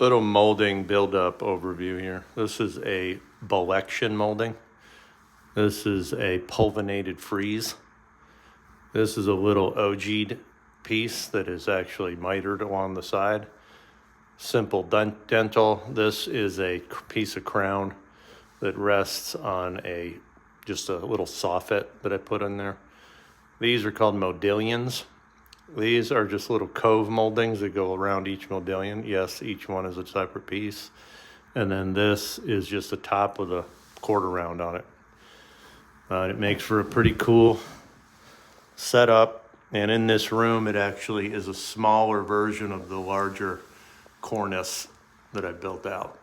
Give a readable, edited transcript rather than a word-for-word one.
Little molding buildup overview here. This is a Belection molding. This is a pulvinated frieze. This is a little OG'd piece that is actually mitered along the side. Simple dental. This is a piece of crown that rests on just a little soffit that I put in there. These are called modillions. These are just little cove moldings that go around each modillion. Yes, each one is a separate piece. And then this is just the top with a quarter round on it. It makes for a pretty cool setup. And in this room, it actually is a smaller version of the larger cornice that I built out.